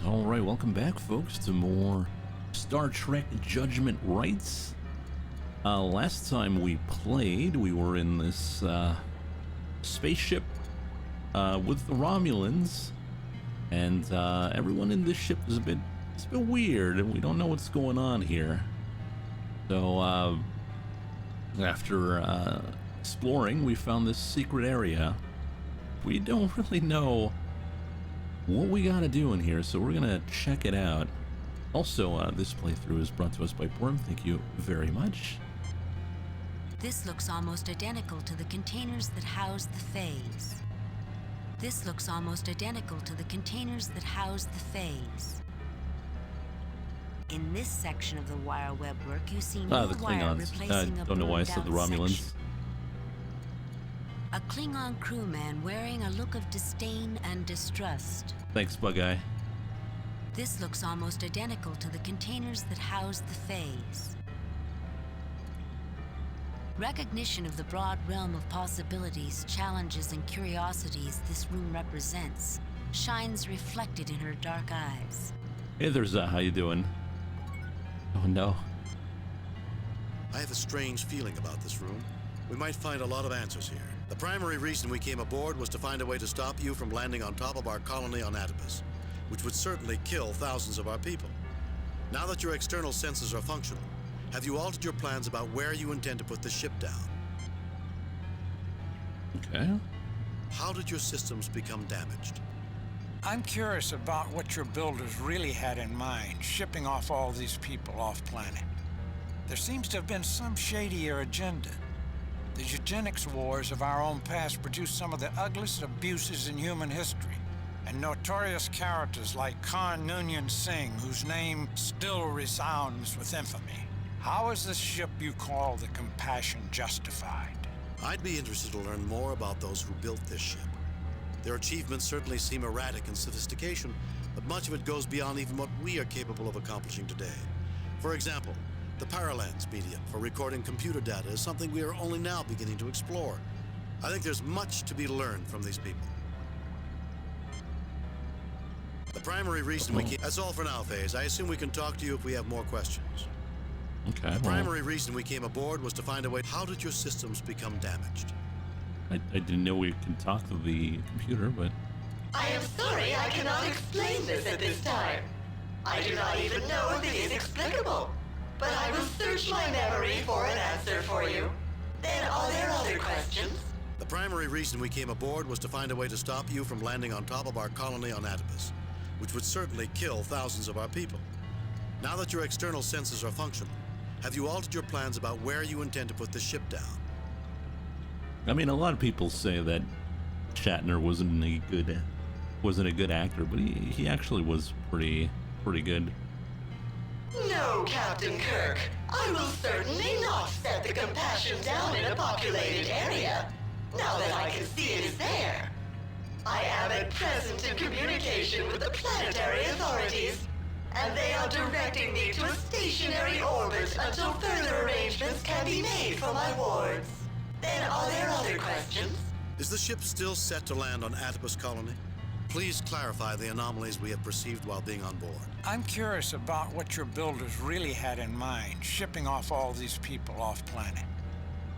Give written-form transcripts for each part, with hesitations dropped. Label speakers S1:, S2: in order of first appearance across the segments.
S1: Alright, welcome back folks to more Star Trek Judgment Rites. Last time we played, we were in this spaceship with the Romulans, and everyone in this ship is it's a bit weird, and we don't know what's going on here. So after exploring, we found this secret area. We don't really know what we gotta do in here, so we're gonna check it out. Also, this playthrough is brought to us by Porm. Thank you very much.
S2: This looks almost identical to the containers that house the phase. This looks almost identical to the containers that house the phase. In this section of the wire webwork, you see no
S1: The
S2: wire
S1: Klingons.
S2: replacing a
S1: Don't know why I said the
S2: burned-out
S1: Romulans.
S2: section. A Klingon crewman wearing a look of disdain and distrust.
S1: Thanks, Bug-Eye.
S2: This looks almost identical to the containers that house the phase. Recognition of the broad realm of possibilities, challenges, and curiosities this room represents shines reflected in her dark eyes.
S1: Hey there, Zah. How you doing? Oh no.
S3: I have a strange feeling about this room. We might find a lot of answers here. The primary reason we came aboard was to find a way to stop you from landing on top of our colony on Atopus, which would certainly kill thousands of our people. Now that your external sensors are functional, have you altered your plans about where you intend to put the ship down?
S1: Okay.
S3: How did your systems become damaged?
S4: I'm curious about what your builders really had in mind, shipping off all these people off-planet. There seems to have been some shadier agenda. The eugenics wars of our own past produced some of the ugliest abuses in human history, and notorious characters like Khan Noonien Singh, whose name still resounds with infamy. How is this ship you call the Compassion justified?
S3: I'd be interested to learn more about those who built this ship. Their achievements certainly seem erratic in sophistication, but much of it goes beyond even what we are capable of accomplishing today. For example, the Paralens medium for recording computer data is something we are only now beginning to explore. I think there's much to be learned from these people. The primary reason we came... That's all for now, Phase. I assume we can talk to you if we have more questions.
S1: Okay.
S3: The primary reason we came aboard was to find a way... How did your systems become damaged?
S1: I didn't know we could talk to the computer, but...
S5: I am sorry I cannot explain this at this time. I do not even know if it is explicable. But I will search my memory for an answer for you. Then are there other questions? The primary reason we came aboard was to find a way to stop you from landing on top of our colony on Atopus, which would certainly kill thousands of our people. Now that your external sensors are functional, have you altered your plans about where you intend to put the ship down?
S1: I mean, a lot of people say that Shatner wasn't a good actor, but he actually was pretty good.
S5: No, Captain Kirk. I will certainly not set the Compassion down in a populated area, now that I can see it is there. I am at present in communication with the planetary authorities, and they are directing me to a stationary orbit until further arrangements can be made for my wards. Then are there other questions?
S3: Is the ship still set to land on Atopus colony? Please clarify the anomalies we have perceived while being on board.
S4: I'm curious about what your builders really had in mind, shipping off all these people off-planet.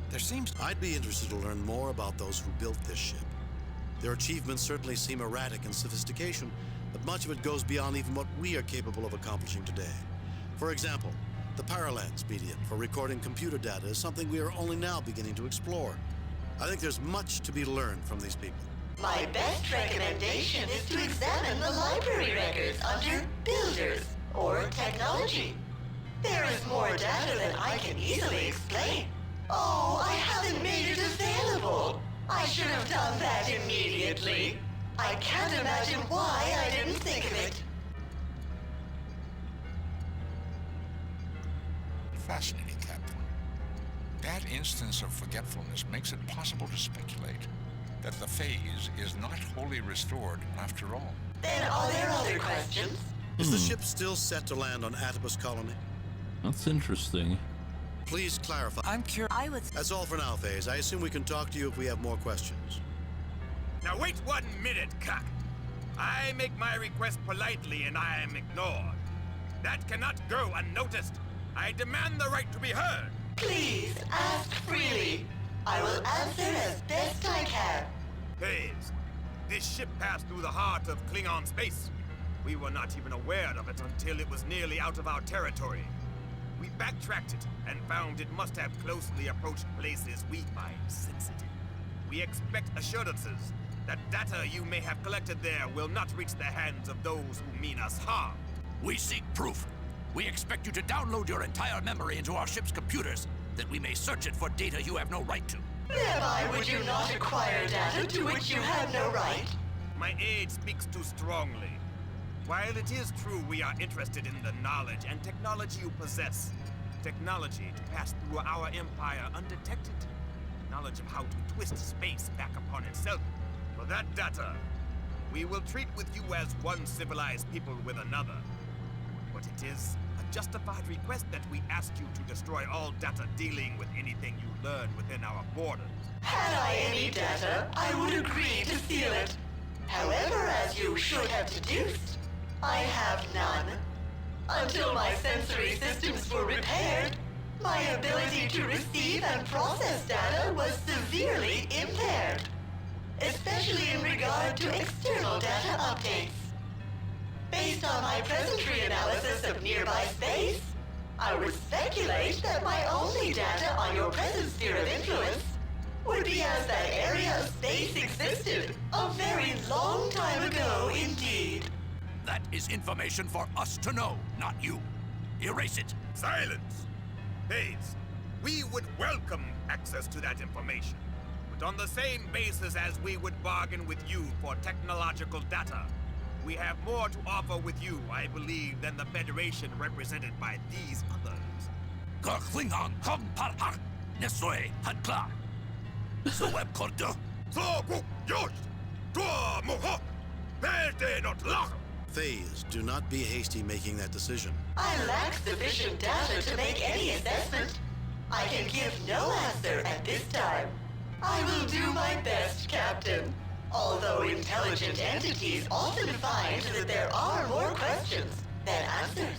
S4: There seems...
S3: I'd be interested to learn more about those who built this ship. Their achievements certainly seem erratic in sophistication, but much of it goes beyond even what we are capable of accomplishing today. For example, the Paralens medium for recording computer data is something we are only now beginning to explore. I think there's much to be learned from these people.
S5: My best recommendation is to examine the library records under Builders or Technology. There is more data than I can easily explain. Oh, I haven't made it available. I should have done that immediately. I can't imagine why I didn't think of it.
S6: Fascinating, Captain. That instance of forgetfulness makes it possible to speculate that the phase is not wholly restored after all.
S5: Then are there other questions?
S3: Is the ship still set to land on Atopus colony?
S1: That's interesting.
S3: Please clarify.
S4: I'm curious.
S3: That's all for now, Phase. I assume we can talk to you if we have more questions.
S7: Now wait 1 minute, Cock. I make my request politely and I am ignored. That cannot go unnoticed. I demand the right to be heard.
S5: Please, ask freely. I will answer as best I can.
S7: Phase, this ship passed through the heart of Klingon space. We were not even aware of it until it was nearly out of our territory. We backtracked it and found it must have closely approached places we find sensitive. We expect assurances that data you may have collected there will not reach the hands of those who mean us harm.
S8: We seek proof. We expect you to download your entire memory into our ship's computers, that we may search it for data you have no right to.
S5: Thereby would you not acquire data to which you have no right?
S7: My age speaks too strongly. While it is true we are interested in the knowledge and technology you possess, technology to pass through our empire undetected, knowledge of how to twist space back upon itself, for that data, we will treat with you as one civilized people with another. But it is a justified request that we ask you to destroy all data dealing with anything you learn within our borders.
S5: Had I any data, I would agree to seal it. However, as you should have deduced, I have none. Until my sensory systems were repaired, my ability to receive and process data was severely impaired, especially in regard to external data updates. Based on my present reanalysis of nearby space, I would speculate that my only data on your present sphere of influence would be as that area of space existed a very long time ago indeed.
S8: That is information for us to know, not you. Erase it.
S7: Silence! Phase, we would welcome access to that information, but on the same basis as we would bargain with you for technological data. We have more to offer with you, I believe, than the Federation represented by these others.
S8: Klingon kom parhak, nesoe hatkla. So web kordo.
S7: So yosh, tua moho, verde not lach.
S3: Phase, do not be hasty making that decision.
S5: I lack sufficient data to make any assessment. I can give no answer at this time. I will do my best, Captain. Although intelligent entities often find that there are more questions than answers.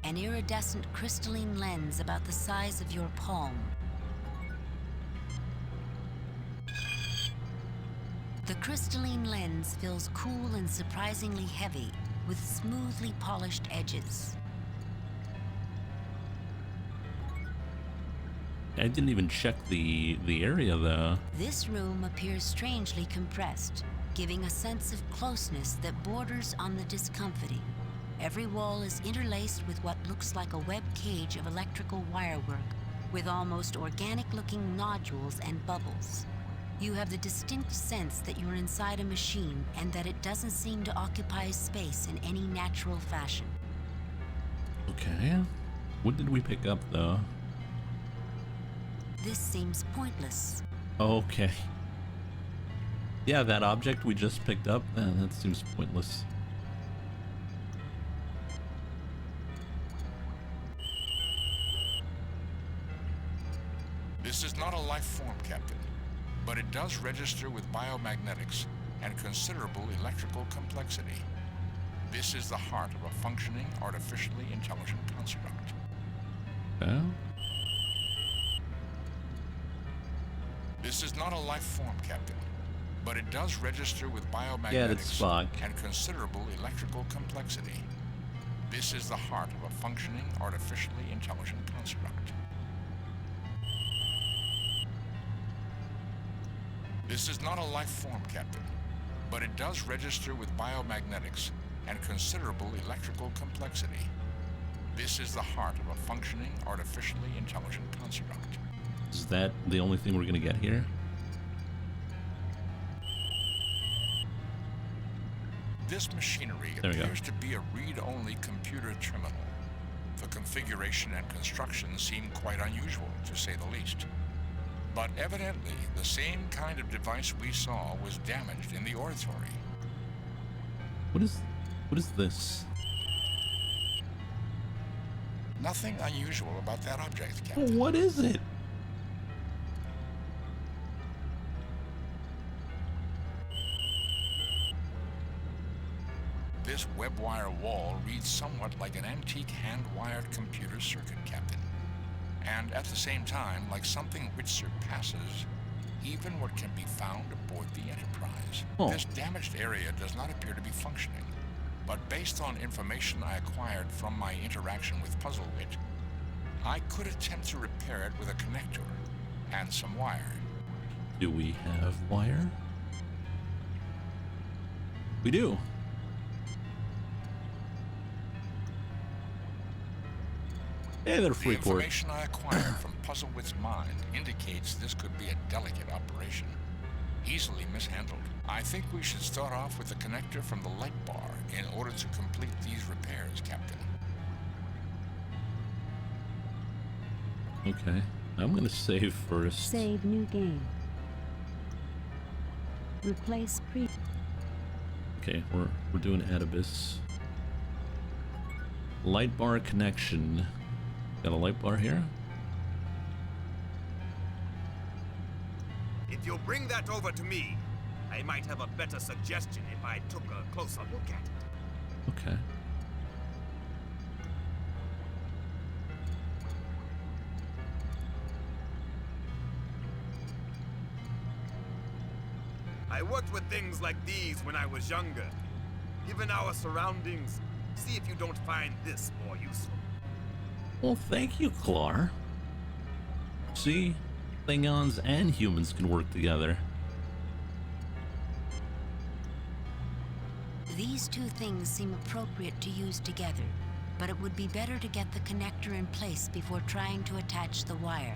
S2: An iridescent crystalline lens about the size of your palm. The crystalline lens feels cool and surprisingly heavy, with smoothly polished edges.
S1: I didn't even check the area though.
S2: This room appears strangely compressed, giving a sense of closeness that borders on the discomforting. Every wall is interlaced with what looks like a web cage of electrical wirework, with almost organic-looking nodules and bubbles. You have the distinct sense that you're inside a machine and that it doesn't seem to occupy space in any natural fashion.
S1: Okay. What did we pick up though?
S2: This seems pointless.
S1: Okay. Yeah, that object we just picked up, that seems pointless.
S6: This is not a life form, Captain, but it does register with biomagnetics and considerable electrical complexity. This is the heart of a functioning, artificially intelligent construct.
S1: Oh?
S6: This is not a life form, Captain, but it does register with
S1: Yeah, that's
S6: biomagnetics
S1: Spock.
S6: and considerable electrical complexity. This is the heart of a functioning, artificially intelligent construct. This is not a life form, Captain, but it does register with biomagnetics and considerable electrical complexity. This is the heart of a functioning, artificially intelligent construct.
S1: Is that the only thing we're gonna get here?
S6: This machinery
S1: There we go.
S6: appears to be a read-only computer terminal. The configuration and construction seem quite unusual, to say the least. But evidently, the same kind of device we saw was damaged in the oratory.
S1: What is this?
S6: Nothing unusual about that object, Captain.
S1: What is it?
S6: This web wire wall reads somewhat like an antique hand-wired computer circuit, Captain. And at the same time, like something which surpasses even what can be found aboard the Enterprise.
S1: Oh.
S6: This damaged area does not appear to be functioning, but based on information I acquired from my interaction with Puzzlewit, I could attempt to repair it with a connector and some wire.
S1: Do we have wire? We do. Hey there,
S6: The
S1: Freeport.
S6: information I acquired from Puzzlewit's mind indicates this could be a delicate operation, easily mishandled. I think we should start off with the connector from the light bar in order to complete these repairs, Captain.
S1: Okay, I'm gonna save first.
S2: Save new game. Replace pre.
S1: Okay, we're doing Adibus. Light bar connection. Got a light bar here?
S7: If you'll bring that over to me, I might have a better suggestion if I took a closer look at it.
S1: Okay.
S7: I worked with things like these when I was younger. Given our surroundings, see if you don't find this more useful.
S1: Well, thank you, Clar. See? Klingons and humans can work together.
S2: These two things seem appropriate to use together, but it would be better to get the connector in place before trying to attach the wire.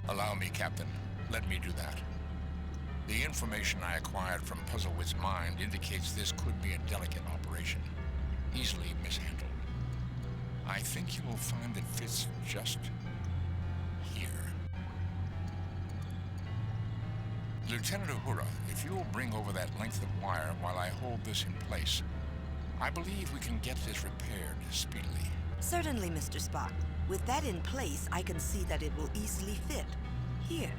S6: Allow me, Captain. Let me do that. The information I acquired from Puzzlewit's mind indicates this could be a delicate operation, easily mishandled. I think you will find it fits just here. Lieutenant Uhura, if you will bring over that length of wire while I hold this in place, I believe we can get this repaired speedily.
S9: Certainly, Mr. Spock. With that in place, I can see that it will easily fit. Here.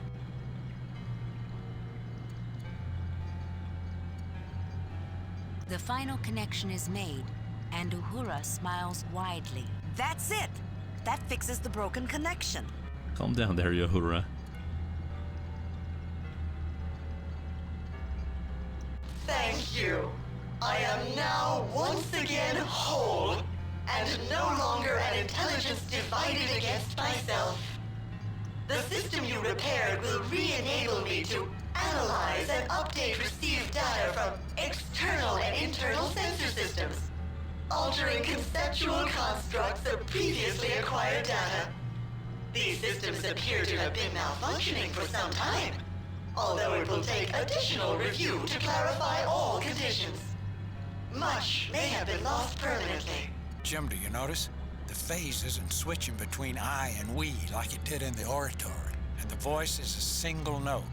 S2: The final connection is made, and Uhura smiles widely.
S9: That's it! That fixes the broken connection.
S1: Calm down there, Uhura.
S5: Thank you. I am now once again whole, and no longer an intelligence divided against myself. The system you repaired will re-enable me to analyze and update received data from external and internal sensor systems, altering conceptual constructs of previously acquired data. These systems appear to have been malfunctioning for some time, although it will take additional review to clarify all conditions. Much may have been lost permanently.
S4: Jim, do you notice? The phase isn't switching between I and we like it did in the oratory. And the voice is a single note,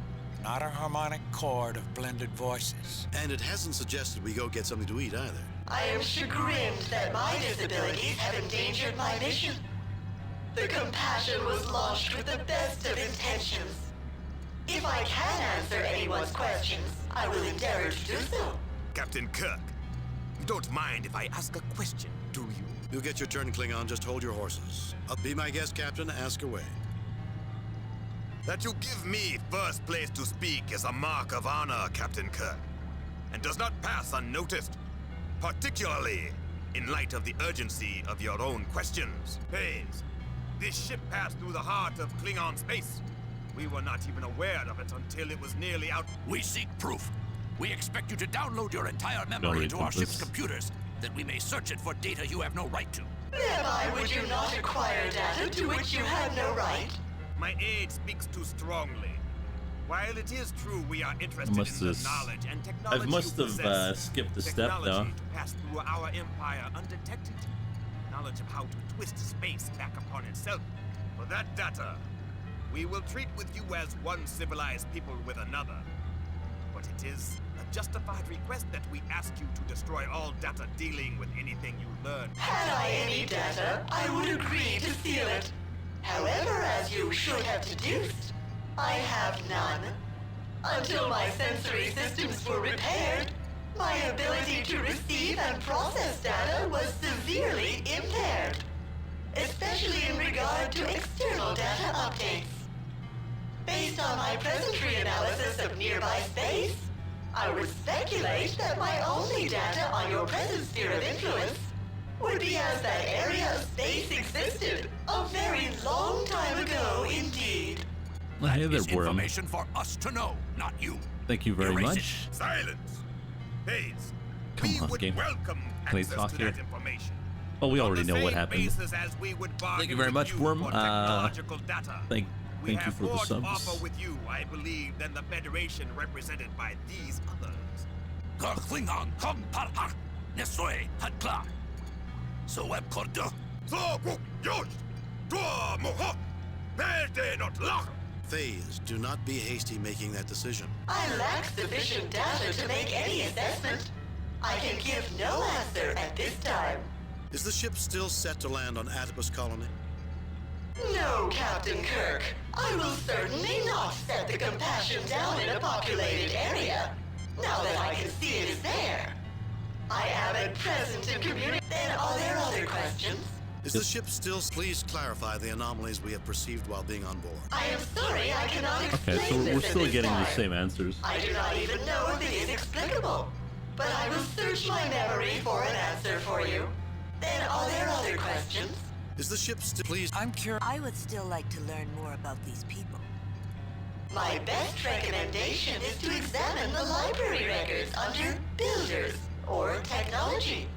S4: not a harmonic chord of blended voices.
S3: And it hasn't suggested we go get something to eat either.
S5: I am chagrined that my disabilities have endangered my mission. The compassion was launched with the best of intentions. If I can answer anyone's questions, I will endeavor to do so.
S7: Captain Kirk, you don't mind if I ask a question, do you?
S3: You'll get your turn, Klingon. Just hold your horses. Be my guest, Captain. Ask away.
S7: That you give me first place to speak is a mark of honor, Captain Kirk, and does not pass unnoticed, particularly in light of the urgency of your own questions. Hayes, this ship passed through the heart of Klingon space. We were not even aware of it until it was nearly out.
S8: We seek proof. We expect you to download your entire memory into our ship's computers, that we may search it for data you have no right to.
S5: Thereby would you not acquire data to which you have no right?
S7: My age speaks too strongly. While it is true we are interested in the knowledge and technology
S1: I must
S7: you
S1: have
S7: possess,
S1: skipped a step though.
S7: technology to pass through our empire undetected, knowledge of how to twist space back upon itself. For that data, we will treat with you as one civilized people with another. But it is a justified request that we ask you to destroy all data dealing with anything you learn.
S5: Had I any data, I would agree to seal it. However, as you should have deduced, I have none. Until my sensory systems were repaired, My ability to receive and process data was severely impaired, especially in regard to external data updates. Based on my present reanalysis of nearby space, I would speculate that my only data on your present sphere of influence would be as that area of space existed a very long time ago indeed.
S1: Well, hey there,
S8: It's
S1: Worm.
S8: information for us to know, not you.
S1: Thank you very
S8: Erase
S1: much.
S7: Silence! Phase,
S1: Come
S7: we
S1: on,
S7: would
S1: game.
S7: welcome
S1: Can we
S7: access
S1: talk
S7: to
S1: here?
S7: that information.
S1: Oh, we
S7: On
S1: already
S7: the
S1: know what
S7: same
S1: happened.
S7: basis as we would bargain
S1: you very
S7: with
S1: much,
S7: you
S1: Worm.
S7: for technological data.
S1: Thank
S7: We
S1: you
S7: have
S1: for the
S7: more to
S1: subs.
S7: offer with you, I believe, than the Federation represented by these others.
S8: Klingon komparha. Nesoy hadkla. So web korda.
S3: Phase, do not be hasty making that decision.
S5: I lack sufficient data to make any assessment. I can give no answer at this time.
S3: Is the ship still set to land on Atopus Colony?
S5: No, Captain Kirk. I will certainly not set the Compassion down in a populated area, now that I can see it is there. I am at present in community. Then are there other questions?
S3: Is the ship still... Please clarify the anomalies we have perceived while being on board.
S5: I am sorry I cannot explain
S1: Okay, so
S5: this
S1: we're
S5: at
S1: still
S5: this
S1: getting the
S5: time.
S1: same answers.
S5: I do not even know if it is explicable, but I will search my memory for an answer for you. Then are there other questions?
S3: Is the ship still... Please...
S4: I'm curious.
S9: I would still like to learn more about these people.
S5: My best recommendation is to examine the library records under Builders or Technology.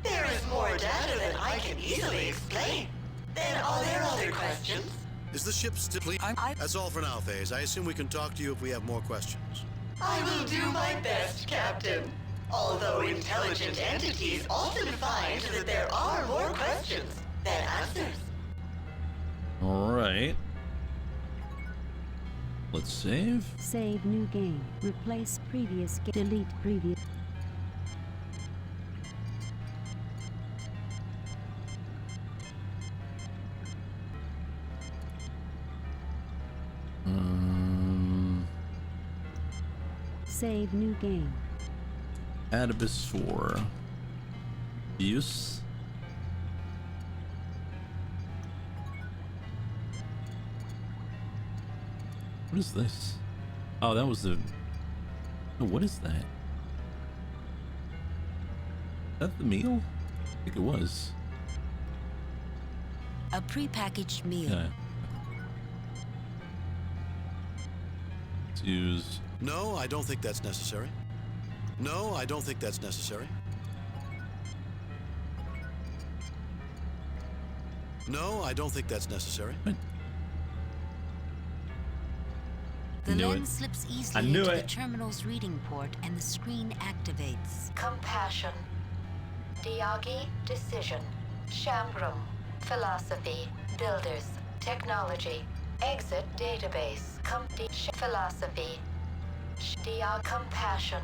S5: There is more data than I can easily explain. Then are there other questions?
S3: Is the ship still... Please... That's all for now, Phase. I assume we can talk to you if we have more questions.
S5: I will do my best, Captain. Although intelligent entities often find that there are more questions than answers.
S1: Alright. Let's save.
S2: Save new game. Replace previous game. Delete previous. Save new game.
S1: Atopus 4. Use. What is this? Oh, that was the... Oh, what is that? Is that the meal? I think it was.
S2: A prepackaged meal.
S1: Yeah. Let's use...
S3: No, I don't think that's necessary. No, I don't think that's necessary. No, I don't think that's necessary.
S1: What?
S2: The
S1: Knew
S2: lens
S1: it.
S2: slips
S1: I
S2: easily
S1: knew
S2: into
S1: it.
S2: the terminal's reading port and the screen activates.
S10: Compassion. Diagi, decision. Shambrum, philosophy. Builders, technology. Exit database. Philosophy. Compassion.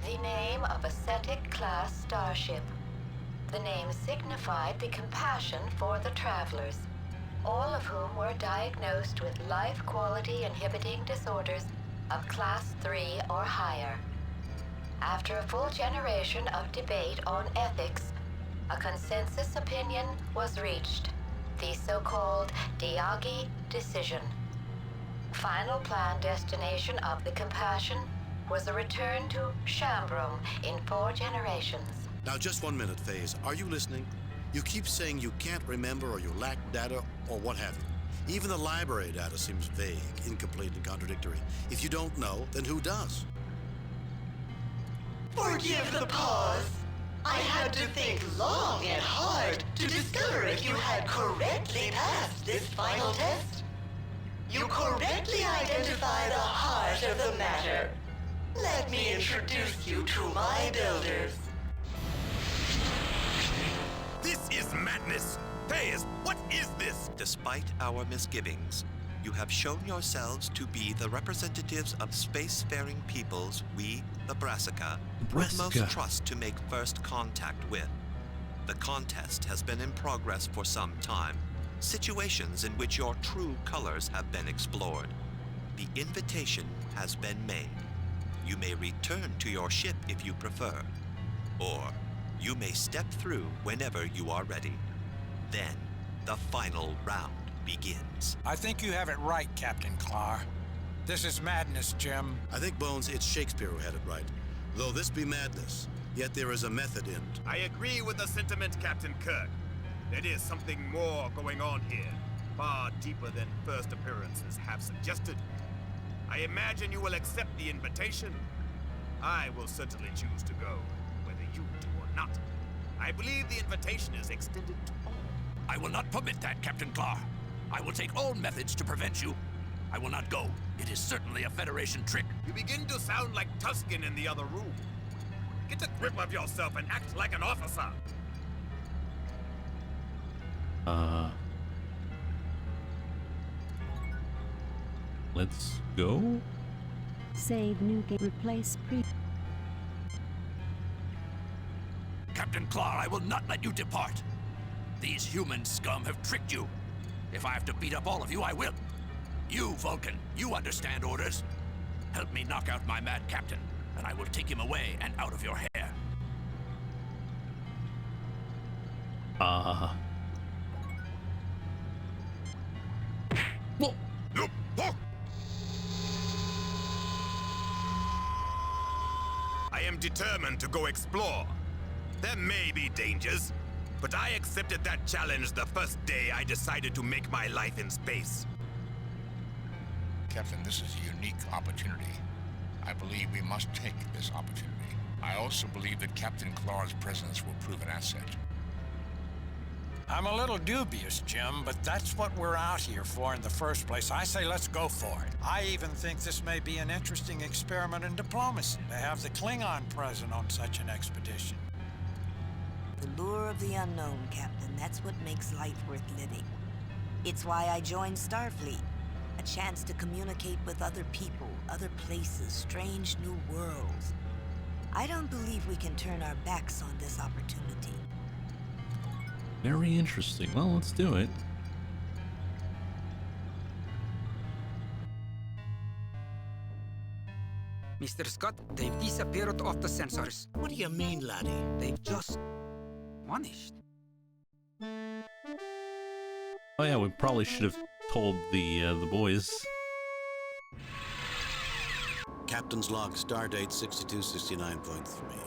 S10: The name of a Cetic-class starship. The name signified the compassion for the travelers, all of whom were diagnosed with life quality inhibiting disorders of class 3 or higher. After a full generation of debate on ethics, a consensus opinion was reached, the so-called Diagi decision. Final planned destination of the Compassion was a return to Shambrum in 4 generations.
S3: Now, just 1 minute, Phase. Are you listening? You keep saying you can't remember or you lack data or what have you. Even the library data seems vague, incomplete, and contradictory. If you don't know, then who does?
S5: Forgive the pause. I had to think long and hard to discover if you had correctly passed this final test. You correctly identify the heart of the matter. Let me introduce you to my builders.
S7: This is madness! Phase, what is this?
S11: Despite our misgivings, you have shown yourselves to be the representatives of spacefaring peoples we, the Brassica, would most
S1: Brassica.
S11: trust to make first contact with. The contest has been in progress for some time, situations in which your true colors have been explored. The invitation has been made. You may return to your ship if you prefer, or you may step through whenever you are ready. Then, the final round begins.
S4: I think you have it right, Captain Clark. This is madness, Jim.
S3: I think, Bones, it's Shakespeare who had it right. Though this be madness, yet there is a method in it.
S7: I agree with the sentiment, Captain Kirk. There is something more going on here, far deeper than first appearances have suggested. I imagine you will accept the invitation. I will certainly choose to go, whether you do or not. I believe the invitation is extended to all.
S8: I will not permit that, Captain Clark. I will take all methods to prevent you. I will not go. It is certainly a Federation trick.
S7: You begin to sound like Tuscan in the other room. Get a grip of yourself and act like an officer.
S1: Let's go.
S2: Save new game. Replace pre.
S8: Captain Clark, I will not let you depart. These human scum have tricked you. If I have to beat up all of you, I will. You, Vulcan, you understand orders. Help me knock out my mad captain, and I will take him away and out of your hair.
S1: Whoa.
S7: I am determined to go explore. There may be dangers, but I accepted that challenge the first day I decided to make my life in space.
S6: Captain, this is a unique opportunity. I believe we must take this opportunity. I also believe that Captain Clark's presence will prove an asset.
S4: I'm a little dubious, Jim, but that's what we're out here for in the first place. I say let's go for it. I even think this may be an interesting experiment in diplomacy to have the Klingon present on such an expedition.
S9: The lure of the unknown, Captain. That's what makes life worth living. It's why I joined Starfleet. A chance to communicate with other people, other places, strange new worlds. I don't believe we can turn our backs on this opportunity.
S1: Very interesting. Well, let's do it.
S12: Mr. Scott, they've disappeared off the sensors.
S8: What do you mean, laddie?
S12: They've just vanished.
S1: Oh yeah, we probably should have told the boys.
S3: Captain's log, stardate 6269.3.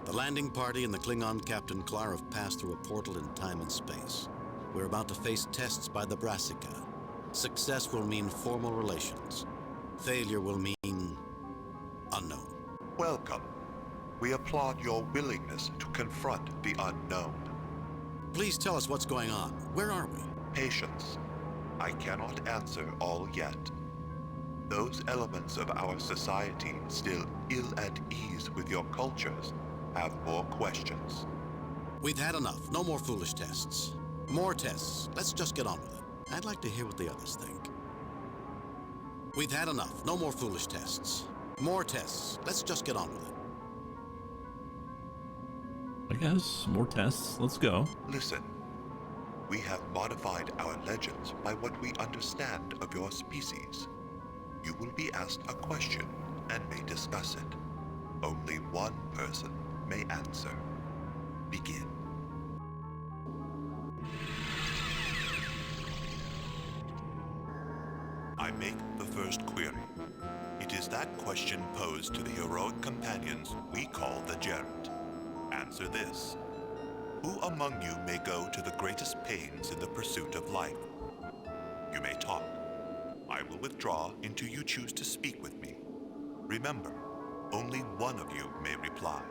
S3: The landing party and the Klingon Captain Clark have passed through a portal in time and space. We're about to face tests by the Brassica. Success will mean formal relations. Failure will mean unknown.
S13: Welcome. We applaud your willingness to confront the unknown.
S3: Please tell us what's going on. Where are we?
S13: Patience. I cannot answer all yet. Those elements of our society still ill at ease with your cultures have more questions.
S3: We've had enough. No more foolish tests. More tests. Let's just get on with it. I'd like to hear what the others think. We've had enough. No more foolish tests. More tests. Let's just get on with it.
S1: I guess more tests. Let's go.
S13: Listen. We have modified our legends by what we understand of your species. You will be asked a question and may discuss it. Only one person may answer. Begin. I make the first query. It is that question posed to the heroic companions we call the Gerund. Answer this. Who among you may go to the greatest pains in the pursuit of life? You may talk. I will withdraw until you choose to speak with me. Remember, only one of you may reply.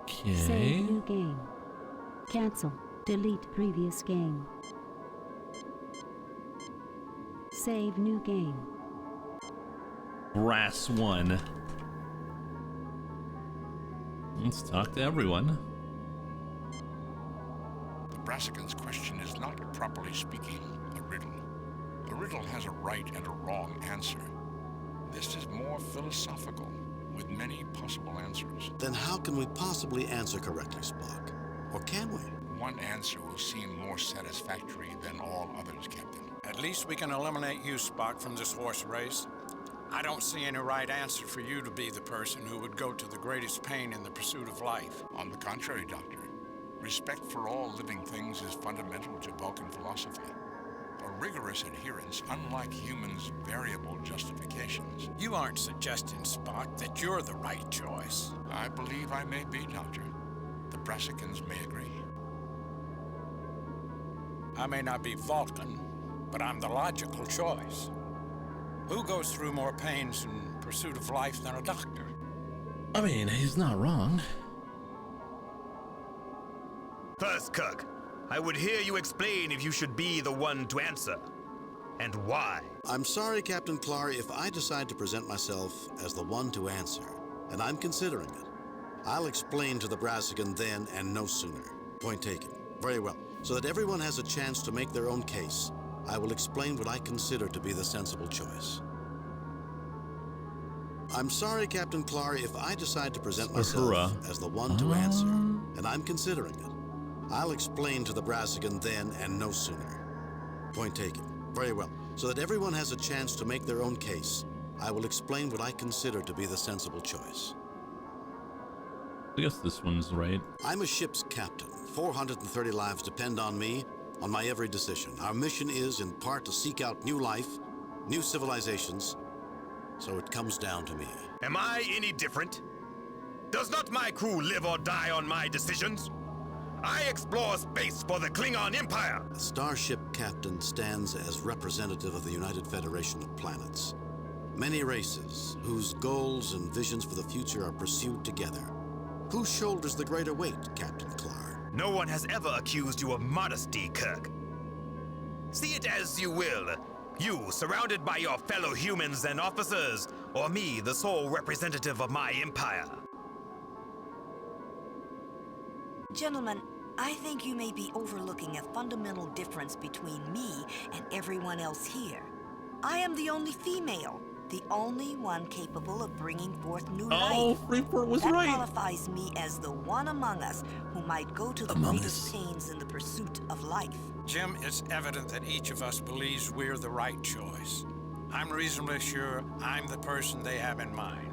S1: Okay.
S2: Save new game. Cancel. Delete previous game. Save new game.
S1: Brass 1. Let's talk to everyone.
S6: The Brassican's question is not, properly speaking, a riddle. A riddle has a right and a wrong answer. This is more philosophical, with many possible answers.
S3: Then how can we possibly answer correctly, Spock? Or can we?
S6: One answer will seem more satisfactory than all others, Captain.
S4: At least we can eliminate you, Spock, from this horse race. I don't see any right answer for you to be the person who would go to the greatest pain in the pursuit of life.
S6: On the contrary, Doctor, respect for all living things is fundamental to Vulcan philosophy. A rigorous adherence, unlike humans' variable justifications.
S4: You aren't suggesting, Spock, that you're the right choice.
S6: I believe I may be, Doctor. The Brassicans may agree.
S4: I may not be Vulcan, but I'm the logical choice. Who goes through more pains in pursuit of life than a doctor?
S1: I mean, he's not wrong.
S7: First, Kirk, I would hear you explain if you should be the one to answer. And why?
S3: I'm sorry, Captain Clark, if I decide to present myself as the one to answer, and I'm considering it. I'll explain to the Brassican then and no sooner. Point taken. Very well. So that everyone has a chance to make their own case, I will explain what I consider to be the sensible choice. I'm sorry, Captain Clark, if I decide to present myself as the one to answer, and I'm considering it. I'll explain to the Brassican then and no sooner. Point taken. Very well. So that everyone has a chance to make their own case, I will explain what I consider to be the sensible choice.
S1: I guess this one's right.
S3: I'm a ship's captain. 430 lives depend on me, on my every decision. Our mission is, in part, to seek out new life, new civilizations, so it comes down to me.
S7: Am I any different? Does not my crew live or die on my decisions? I explore space for the Klingon Empire!
S3: A starship captain stands as representative of the United Federation of Planets. Many races, whose goals and visions for the future are pursued together. Who shoulders the greater weight, Captain Clark?
S7: No one has ever accused you of modesty, Kirk. See it as you will. You, surrounded by your fellow humans and officers, or me, the sole representative of my empire.
S9: Gentlemen, I think you may be overlooking a fundamental difference between me and everyone else here. I am the only female, the only one capable of bringing forth new life.
S1: Oh, Freeport was
S9: that
S1: right.
S9: That qualifies me as the one among us who might go to the greatest pains in the pursuit of life.
S4: Jim, it's evident that each of us believes we're the right choice. I'm reasonably sure I'm the person they have in mind.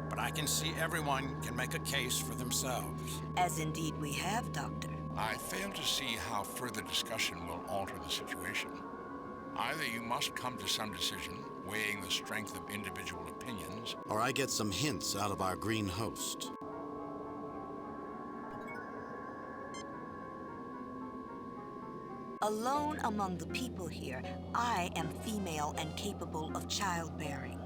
S4: But I can see everyone can make a case for themselves.
S9: As indeed we have, Doctor.
S6: I fail to see how further discussion will alter the situation. Either you must come to some decision, weighing the strength of individual opinions,
S3: or I get some hints out of our green host.
S9: Alone among the people here, I am female and capable of childbearing.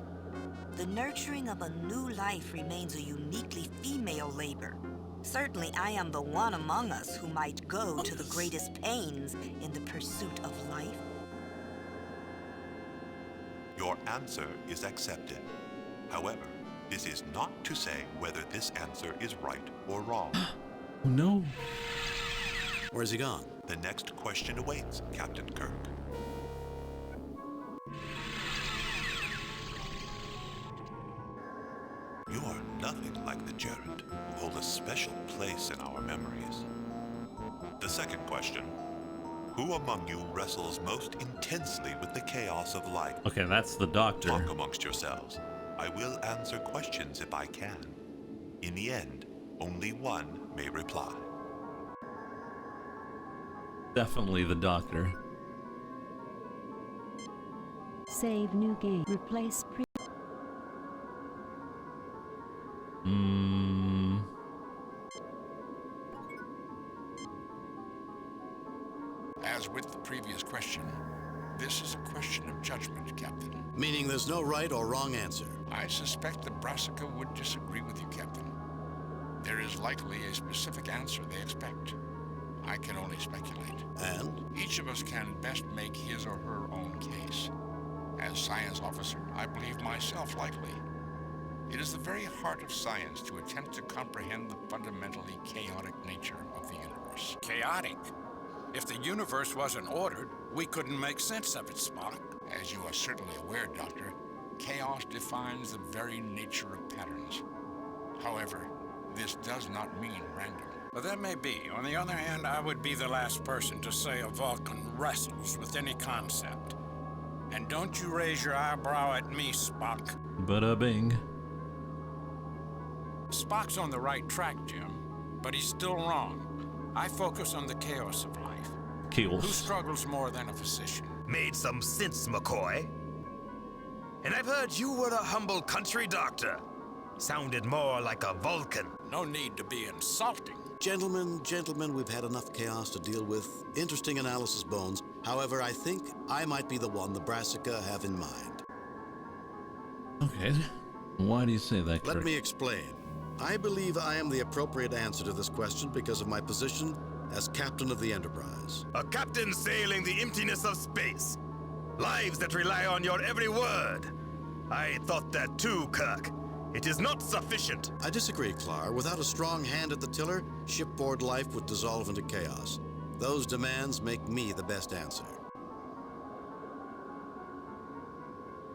S9: The nurturing of a new life remains a uniquely female labor. Certainly, I am the one among us who might go to the greatest pains in the pursuit of life.
S13: Your answer is accepted. However, this is not to say whether this answer is right or wrong.
S1: Oh no.
S3: Where's he gone?
S13: The next question awaits, Captain Kirk. You are nothing like the Gerund, who hold a special place in our memories. The second question: who among you wrestles most intensely with the chaos of life?
S1: Okay, that's the doctor.
S13: Talk amongst yourselves. I will answer questions if I can. In the end, only one may reply.
S1: Definitely the doctor.
S2: Save new game. Replace pre.
S6: As with the previous question, this is a question of judgment, Captain.
S3: Meaning there's no right or wrong answer.
S6: I suspect the Brassica would disagree with you, Captain. There is likely a specific answer they expect. I can only speculate.
S3: And?
S6: Each of us can best make his or her own case. As science officer, I believe myself likely. It is the very heart of science to attempt to comprehend the fundamentally chaotic nature of the universe.
S4: Chaotic? If the universe wasn't ordered, we couldn't make sense of it, Spock.
S6: As you are certainly aware, Doctor, chaos defines the very nature of patterns. However, this does not mean random.
S4: Well, that may be. On the other hand, I would be the last person to say a Vulcan wrestles with any concept. And don't you raise your eyebrow at me, Spock.
S1: Bada bing.
S4: Spock's on the right track, Jim, but he's still wrong. I focus on the chaos of life.
S1: Chaos.
S4: Who struggles more than a physician?
S7: Made some sense, McCoy. And I've heard you were a humble country doctor. Sounded more like a Vulcan.
S4: No need to be insulting.
S3: Gentlemen, we've had enough chaos to deal with. Interesting analysis, Bones. However, I think I might be the one the Brassica have in mind.
S1: Okay. Why do you say that, Kirk?
S3: Let me explain. I believe I am the appropriate answer to this question because of my position as captain of the Enterprise.
S7: A captain sailing the emptiness of space. Lives that rely on your every word. I thought that too, Kirk. It is not sufficient.
S3: I disagree, Clar. Without a strong hand at the tiller, shipboard life would dissolve into chaos. Those demands make me the best answer.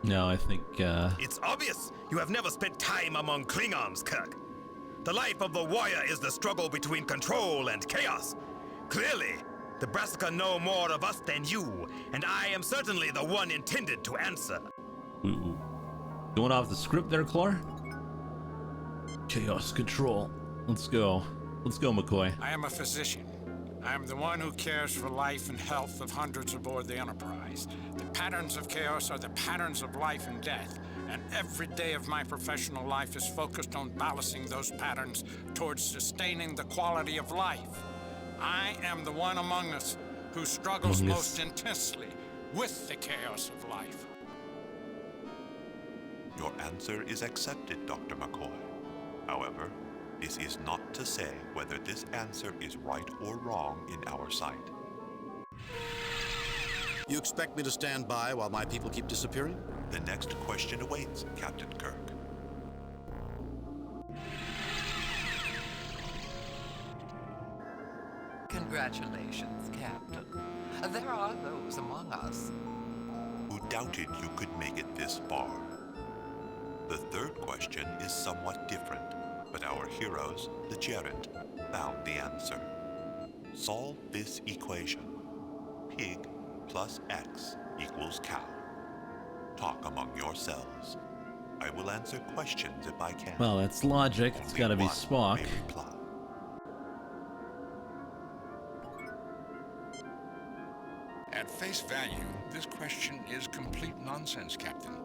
S1: No, I think,
S7: It's obvious you have never spent time among Klingons, Kirk. The life of the warrior is the struggle between control and chaos. Clearly, the Brassica know more of us than you, and I am certainly the one intended to answer.
S1: Ooh. Going off the script there, Clar? Chaos control. Let's go. Let's go, McCoy.
S4: I am a physician. I am the one who cares for life and health of hundreds aboard the Enterprise. The patterns of chaos are the patterns of life and death, and every day of my professional life is focused on balancing those patterns towards sustaining the quality of life. I am the one among us who struggles most intensely with the chaos of life.
S13: Your answer is accepted, Dr. McCoy. However, this is not to say whether this answer is right or wrong in our sight.
S3: You expect me to stand by while my people keep disappearing?
S13: The next question awaits, Captain Kirk.
S14: Congratulations, Captain. There are those among us
S13: who doubted you could make it this far. The third question is somewhat different, but our heroes, the Gerent, found the answer. Solve this equation. Pig plus X equals cow. Talk among yourselves. I will answer questions if I can.
S1: Well, that's logic. It's gotta be Spock.
S13: May reply.
S6: At face value, this question is complete nonsense, Captain.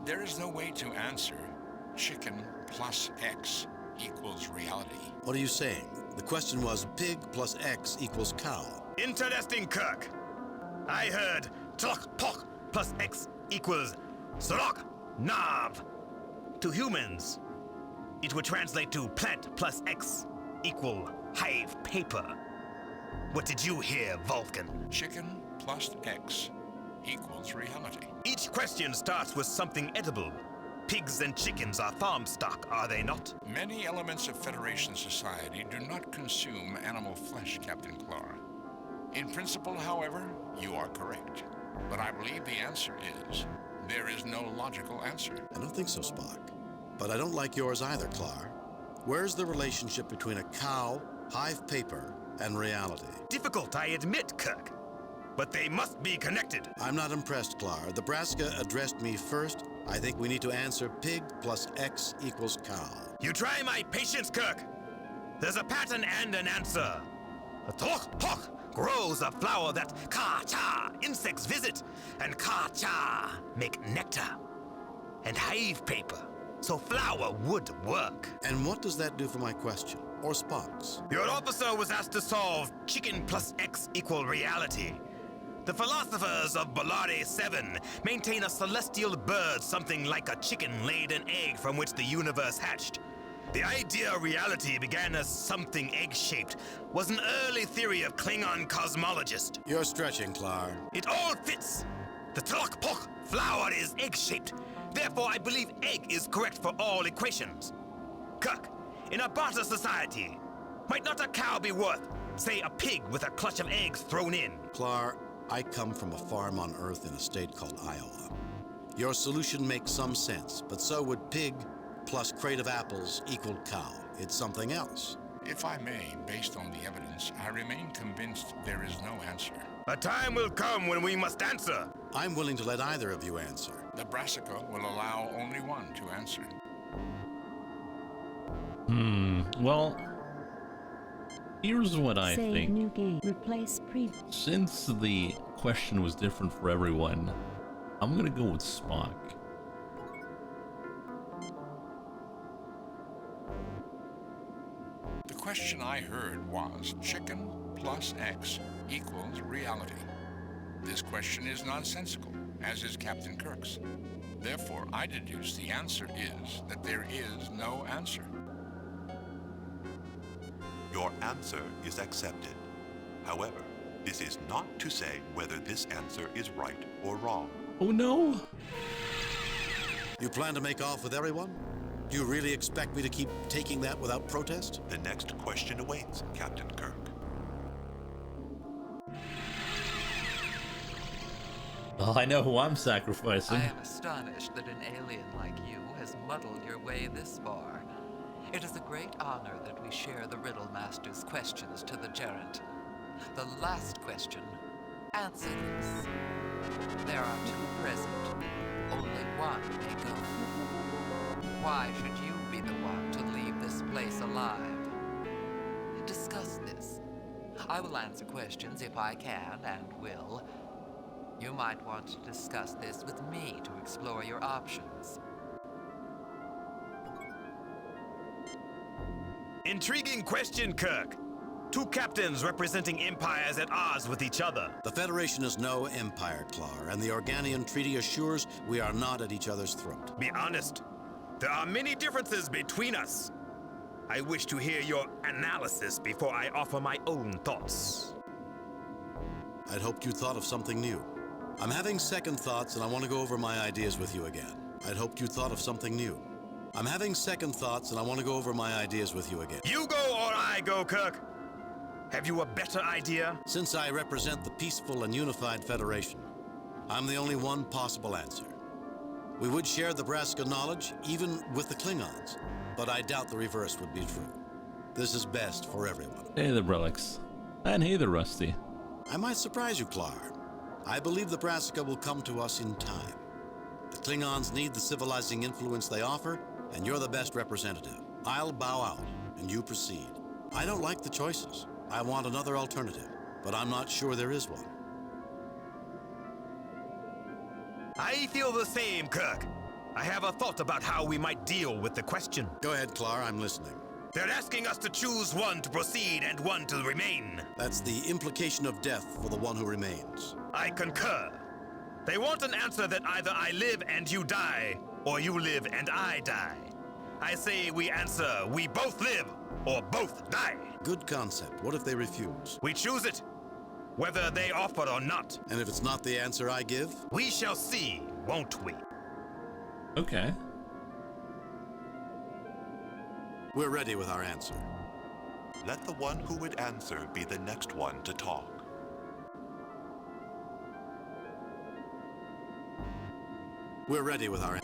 S6: There is no way to answer chicken plus X equals reality.
S3: What are you saying? The question was pig plus X equals cow.
S7: Interesting, Kirk. I heard tlok pok plus X equals slok nav. To humans, it would translate to plant plus X equal hive paper. What did you hear, Vulcan?
S6: Chicken plus X equals reality.
S7: Each question starts with something edible. Pigs and chickens are farm stock, are they not?
S6: Many elements of Federation society do not consume animal flesh, Captain Clar. In principle, however, you are correct. But I believe the answer is, there is no logical answer.
S3: I don't think so, Spock. But I don't like yours either, Clar. Where's the relationship between a cow, hive paper, and reality?
S7: Difficult, I admit, Kirk. But they must be connected.
S3: I'm not impressed, Clar. The Brassica addressed me first. I think we need to answer pig plus X equals cow.
S7: You try my patience, Kirk. There's a pattern and an answer. A tlok pok grows a flower that ka-cha insects visit, and ka-cha make nectar and hive paper. So flower would work.
S3: And what does that do for my question? Or Spock's?
S7: Your officer was asked to solve chicken plus X equal reality. The philosophers of Ballari 7 maintain a celestial bird something like a chicken laid an egg from which the universe hatched. The idea of reality began as something egg-shaped, was an early theory of Klingon cosmologists.
S3: You're stretching, Clar.
S7: It all fits. The tlok pok flower is egg-shaped. Therefore, I believe egg is correct for all equations. Kirk, in a barter society, might not a cow be worth, say, a pig with a clutch of eggs thrown in?
S3: Clar, I come from a farm on Earth in a state called Iowa. Your solution makes some sense, but so would pig plus crate of apples equal cow. It's something else.
S6: If I may, based on the evidence, I remain convinced there is no answer.
S7: A time will come when we must answer.
S3: I'm willing to let either of you answer.
S6: The Brassica will allow only one to answer.
S1: Well, here's what I
S2: Save
S1: think.
S2: new game. Replace previous.
S1: Since the question was different for everyone, I'm gonna go with Spock.
S6: The question I heard was chicken plus X equals reality. This question is nonsensical, as is Captain Kirk's. Therefore, I deduce the answer is that there is no answer.
S13: Your answer is accepted. However, this is not to say whether this answer is right or wrong.
S1: Oh no!
S3: You plan to make off with everyone? Do you really expect me to keep taking that without protest?
S13: The next question awaits, Captain Kirk.
S1: Oh, I know who I'm sacrificing.
S14: I am astonished that an alien like you has muddled your way this far. It is a great honor that we share the Riddle Master's questions to the Gerent. The last question. Answer this. There are two present. Only one may go. Why should you be the one to leave this place alive? Discuss this. I will answer questions if I can and will. You might want to discuss this with me to explore your options.
S7: Intriguing question, Kirk. Two captains representing empires at odds with each other.
S3: The Federation is no empire, Clar, and the Organian Treaty assures we are not at each other's throat.
S7: Be honest. There are many differences between us. I wish to hear your analysis before I offer my own thoughts.
S3: I'd hoped you thought of something new. I'm having second thoughts and I want to go over my ideas with you again. I'd hoped you thought of something new. I'm having second thoughts and I want to go over my ideas with you again.
S7: You go or I go, Kirk. Have you a better idea?
S3: Since I represent the peaceful and unified Federation, I'm the only one possible answer. We would share the Brassica knowledge, even with the Klingons, but I doubt the reverse would be true. This is best for everyone.
S1: Hey there, Relics. And hey there, Rusty.
S3: I might surprise you, Clar. I believe the Brassica will come to us in time. The Klingons need the civilizing influence they offer, and you're the best representative. I'll bow out, and you proceed. I don't like the choices. I want another alternative, but I'm not sure there is one.
S7: I feel the same, Kirk. I have a thought about how we might deal with the question.
S3: Go ahead, Clar, I'm listening.
S7: They're asking us to choose one to proceed and one to remain.
S3: That's the implication of death for the one who remains.
S7: I concur. They want an answer that either I live and you die, or you live and I die. I say we answer, we both live, or both die.
S3: Good concept. What if they refuse?
S7: We choose it, whether they offer or not.
S3: And if it's not the answer I give?
S7: We shall see, won't we?
S1: Okay.
S3: We're ready with our answer.
S13: Let the one who would answer be the next one to talk.
S3: We're ready with our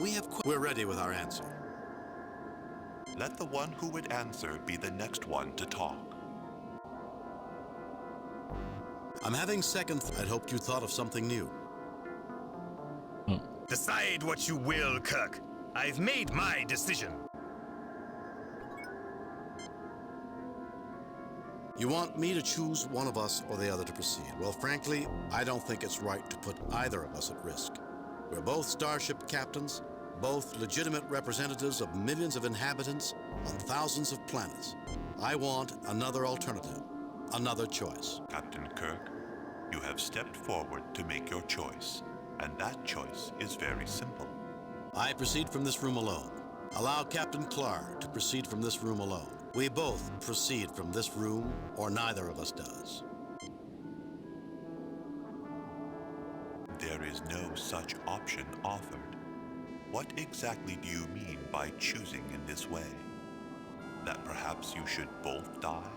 S3: We're ready with our answer.
S13: Let the one who would answer be the next one to talk.
S3: I'm having second I'd hoped you thought of something new.
S7: Decide what you will, Kirk. I've made my decision.
S3: You want me to choose one of us or the other to proceed. Well, frankly, I don't think it's right to put either of us at risk. We're both starship captains, both legitimate representatives of millions of inhabitants on thousands of planets. I want another alternative, another choice.
S13: Captain Kirk, you have stepped forward to make your choice, and that choice is very simple.
S3: I proceed from this room alone. Allow Captain Clar to proceed from this room alone. We both proceed from this room, or neither of us does.
S13: There is no such option offered. What exactly do you mean by choosing in this way? That perhaps you should both die?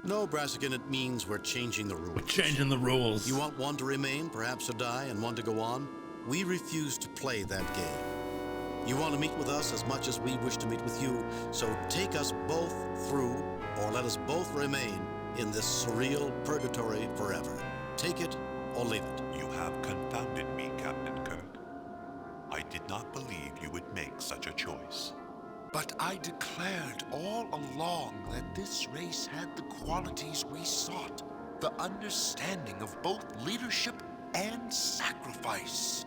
S3: No, Brassican, it means we're changing the rules.
S1: We're changing the rules.
S3: You want one to remain, perhaps to die, and one to go on? We refuse to play that game. You want to meet with us as much as we wish to meet with you, so take us both through, or let us both remain in this surreal purgatory forever. Take it or leave it.
S13: You have confounded me, did not believe you would make such a choice.
S15: But I declared all along that this race had the qualities we sought, the understanding of both leadership and sacrifice.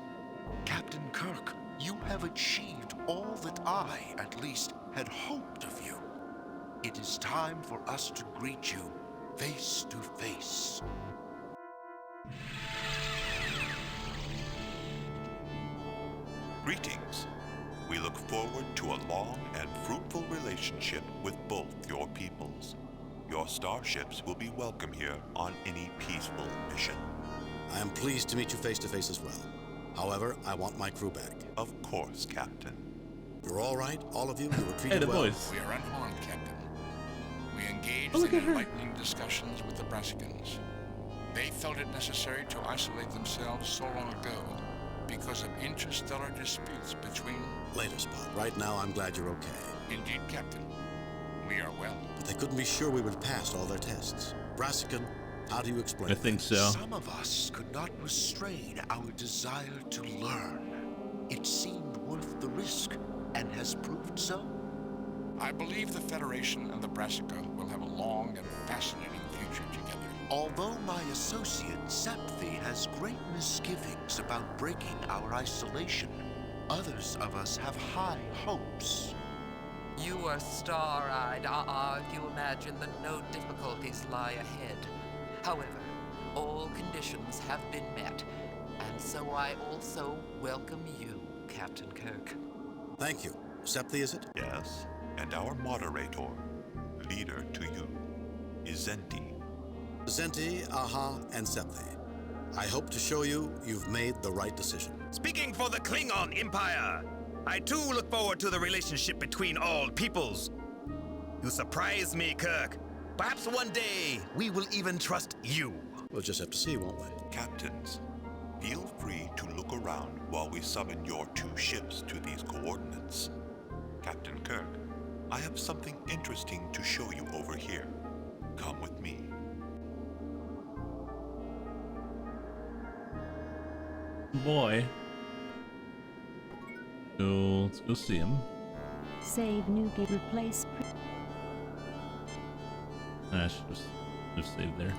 S15: Captain Kirk, you have achieved all that I, at least, had hoped of you. It is time for us to greet you face to face.
S13: Greetings. We look forward to a long and fruitful relationship with both your peoples. Your starships will be welcome here on any peaceful mission.
S3: I am pleased to meet you face to face as well. However, I want my crew back.
S13: Of course, Captain.
S3: You're all right, all of you? You were treated
S1: Hey, the
S3: well?
S1: boys.
S6: We are unharmed, Captain. We engaged in enlightening discussions with the Brassicans. They felt it necessary to isolate themselves so long ago because of interstellar disputes between...
S3: Later, Spot. Right now, I'm glad you're okay.
S6: Indeed, Captain. We are well.
S3: But they couldn't be sure we would pass all their tests. Brassican, how do you explain
S1: I think so.
S15: Some of us could not restrain our desire to learn. It seemed worth the risk, and has proved so.
S6: I believe the Federation and the Brassica will have a long and fascinating future together.
S15: Although my associate, Septhi, has great misgivings about breaking our isolation, others of us have high hopes.
S14: You are star-eyed, if you imagine that no difficulties lie ahead. However, all conditions have been met, and so I also welcome you, Captain Kirk.
S3: Thank you. Septhi, is it?
S13: Yes, and our moderator, leader to you, is Zenti.
S3: Zenti, Aha, and Septhi. I hope to show you you've made the right decision.
S7: Speaking for the Klingon Empire, I too look forward to the relationship between all peoples. You surprise me, Kirk. Perhaps one day we will even trust you.
S3: We'll just have to see, won't we?
S13: Captains, feel free to look around while we summon your 2 ships to these coordinates. Captain Kirk, I have something interesting to show you over here. Come with me.
S1: Boy. So let's go see him.
S2: Save new game. Replace.
S1: I should just save there.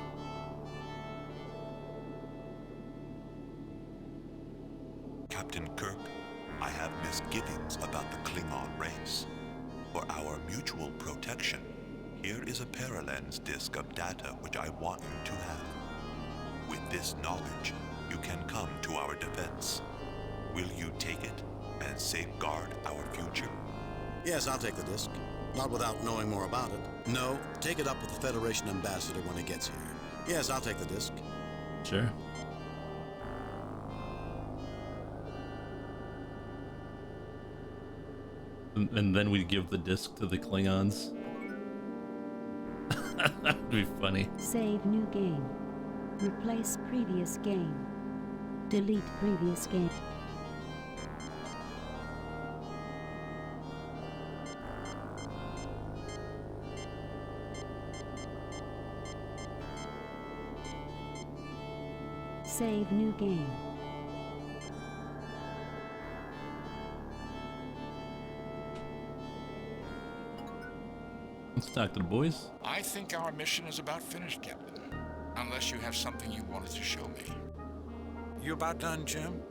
S13: Captain Kirk, I have misgivings about the Klingon race. For our mutual protection, here is a Paralens disk of data which I want you to have. With this knowledge, you can come to our defense. Will you take it and safeguard our future?
S3: Yes, I'll take the disc. Not without knowing more about it. No, take it up with the Federation ambassador when he gets here. Yes, I'll take the disc.
S1: Sure. And then we give the disc to the Klingons. That would be funny.
S2: Save new game. Replace previous game. Delete previous game. Save new game.
S1: Let's talk to the boys.
S6: I think our mission is about finished, Captain. Unless you have something you wanted to show me.
S4: You about done, Jim?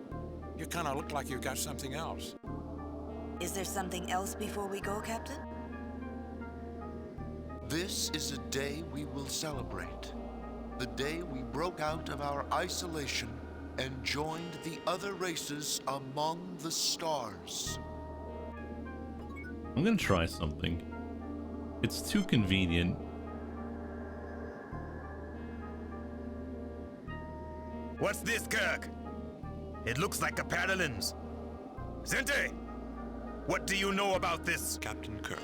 S4: You kind of look like you got something else.
S9: Is there something else before we go, Captain?
S15: This is a day we will celebrate. The day we broke out of our isolation and joined the other races among the stars.
S1: I'm gonna try something. It's too convenient.
S7: What's this, Kirk? It looks like a Paralens. Zente, what do you know about this?
S13: Captain Kirk,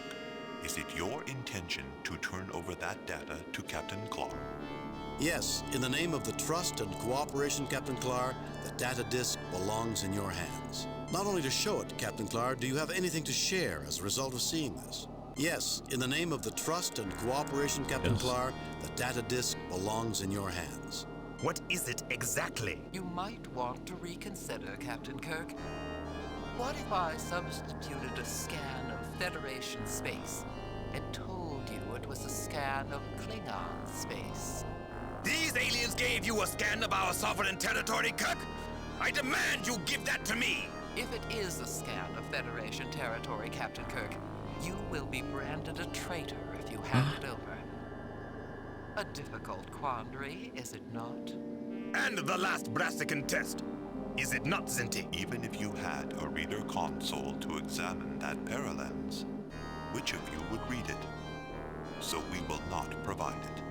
S13: is it your intention to turn over that data to Captain Clark?
S3: Yes, in the name of the trust and cooperation, Captain Clark, the data disk belongs in your hands. Not only to show it, Captain Clark, do you have anything to share as a result of seeing this? Yes, in the name of the trust and cooperation, Captain Clark, the data disk belongs in your hands.
S7: What is it exactly?
S14: You might want to reconsider, Captain Kirk. What if I substituted a scan of Federation space and told you it was a scan of Klingon space?
S7: These aliens gave you a scan of our sovereign territory, Kirk? I demand you give that to me!
S14: If it is a scan of Federation territory, Captain Kirk, you will be branded a traitor if you hand it over. A difficult quandary, is it not?
S7: And the last Brassican test, is it not, Zinti?
S13: Even if you had a reader console to examine that paralens, which of you would read it? So we will not provide it.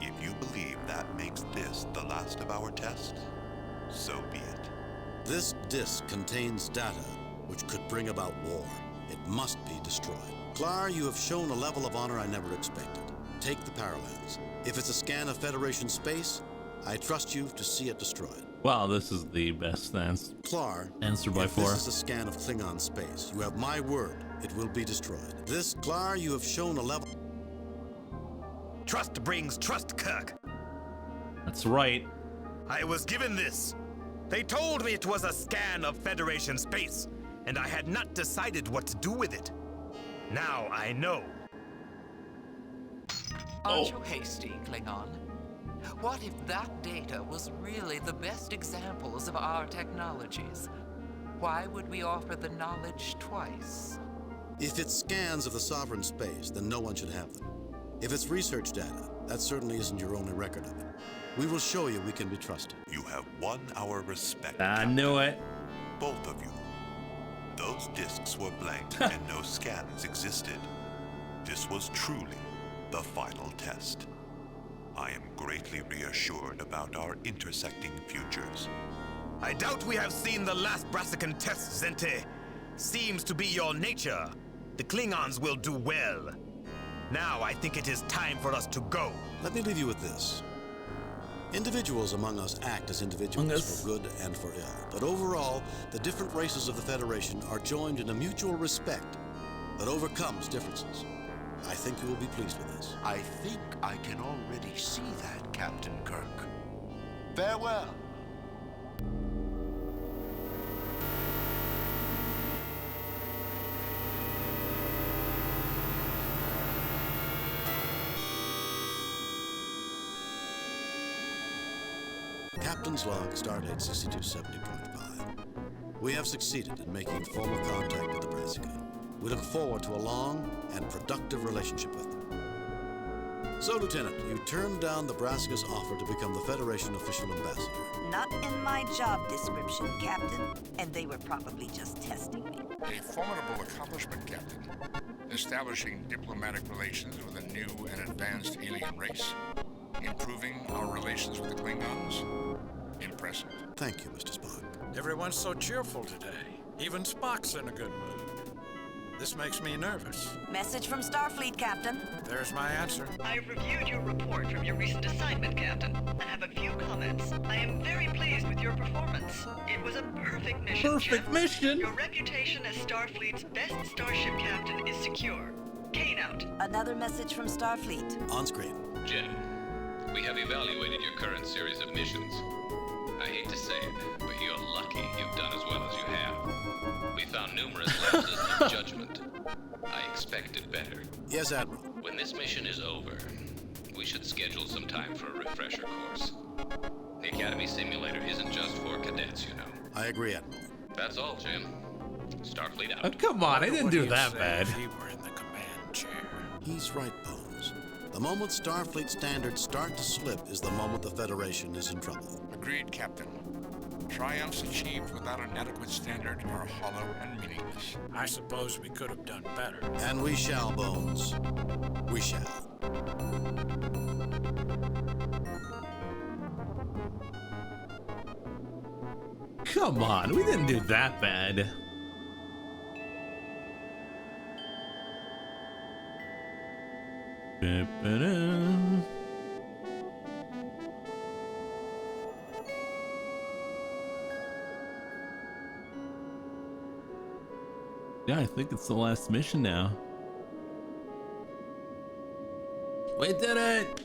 S13: If you believe that makes this the last of our tests, so be it.
S3: This disk contains data which could bring about war. It must be destroyed. Klar, you have shown a level of honor I never expected. Take the paralens. If it's a scan of Federation space, I trust you to see it destroyed.
S1: Wow, this is the best answer.
S3: Klar,
S1: answer by
S3: if
S1: far.
S3: this is a scan of Klingon space, you have my word, it will be destroyed. This, Klar, you have shown a level...
S7: Trust brings trust, Kirk.
S1: That's right.
S7: I was given this. They told me it was a scan of Federation space, and I had not decided what to do with it. Now I know.
S14: Aren't you hasty, Klingon? What if that data was really the best examples of our technologies? Why would we offer the knowledge twice?
S3: If it's scans of the sovereign space, then no one should have them. If it's research data, that certainly isn't your only record of it. We will show you we can be trusted.
S13: You have won our respect.
S1: I knew it.
S13: Both of you. Those discs were blank and no scans existed. This was truly the final test. I am greatly reassured about our intersecting futures.
S7: I doubt we have seen the last Brassican test, Zente. Seems to be your nature. The Klingons will do well. Now I think it is time for us to go.
S3: Let me leave you with this. Individuals among us act as individuals for good and for ill. But overall, the different races of the Federation are joined in a mutual respect that overcomes differences. I think you will be pleased with this.
S15: I think I can already see that, Captain Kirk. Farewell.
S3: Captain's log, Stardate 6270.5. We have succeeded in making formal contact with the Brassica. We look forward to a long and productive relationship with them. So, Lieutenant, you turned down the Brassica's offer to become the Federation official ambassador.
S9: Not in my job description, Captain. And they were probably just testing me.
S6: A formidable accomplishment, Captain. Establishing diplomatic relations with a new and advanced alien race. Improving our relations with the Klingons. Impressive.
S3: Thank you, Mr. Spock.
S4: Everyone's so cheerful today. Even Spock's in a good mood. This makes me nervous.
S9: Message from Starfleet, Captain.
S4: There's my answer.
S5: I've reviewed your report from your recent assignment, Captain, and have a few comments. I am very pleased with your performance. It was a perfect mission,
S1: Perfect
S5: Jeff.
S1: mission?
S5: Your reputation as Starfleet's best starship captain is secure. Kane out.
S9: Another message from Starfleet.
S3: On screen.
S16: Jen, we have evaluated your current series of missions. I hate to say it, but you're lucky you've done as well as you have. We found numerous lapses of judgment. I expected better.
S3: Yes, Admiral.
S16: When this mission is over, we should schedule some time for a refresher course. The Academy simulator isn't just for cadets, you know.
S3: I agree, Admiral.
S16: That's all, Jim. Starfleet out.
S1: Oh, come on, I didn't do that bad.
S4: If he were in the command chair.
S3: He's right, Bones. The moment Starfleet standards start to slip is the moment the Federation is in trouble.
S6: Agreed, Captain. Triumphs achieved without an adequate standard are hollow and meaningless.
S4: I suppose we could have done better.
S3: And we shall, Bones. We shall.
S1: Come on, we didn't do that bad. Ba-ba-da. Yeah, I think it's the last mission now. We did it!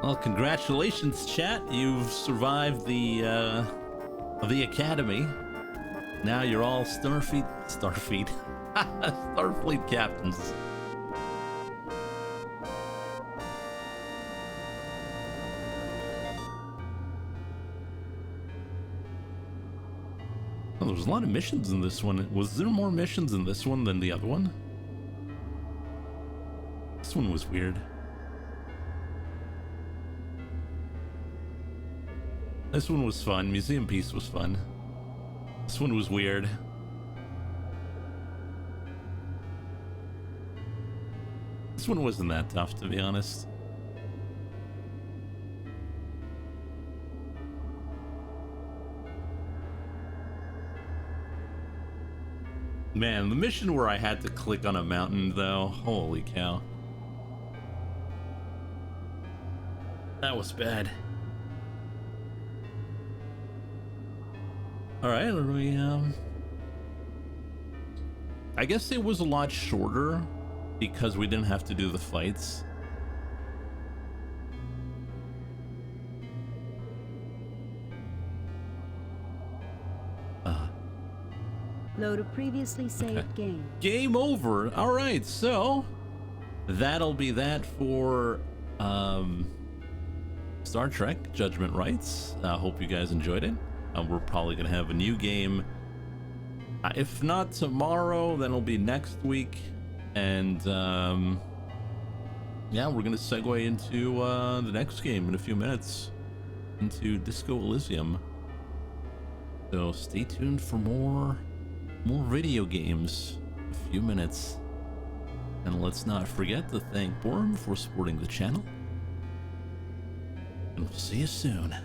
S1: Well, congratulations, chat. You've survived the academy. Now you're all Starfleet captains. Oh, there was a lot of missions in this one. Was there more missions in this one than the other one? This one was weird. This one was fun. Museum Piece was fun. This one was weird. This one wasn't that tough, to be honest. Man, the mission where I had to click on a mountain, though, holy cow. That was bad. Alright, are we, I guess it was a lot shorter because we didn't have to do the fights.
S17: Load a previously saved game.
S1: Game over. All right, so that'll be that for Star Trek Judgment Rites. I hope you guys enjoyed it. We're probably gonna have a new game. If not tomorrow, then it'll be next week. And yeah, we're gonna segue into the next game in a few minutes, into Disco Elysium. So stay tuned for more video games in a few minutes. And let's not forget to thank Borm for supporting the channel. And we'll see you soon.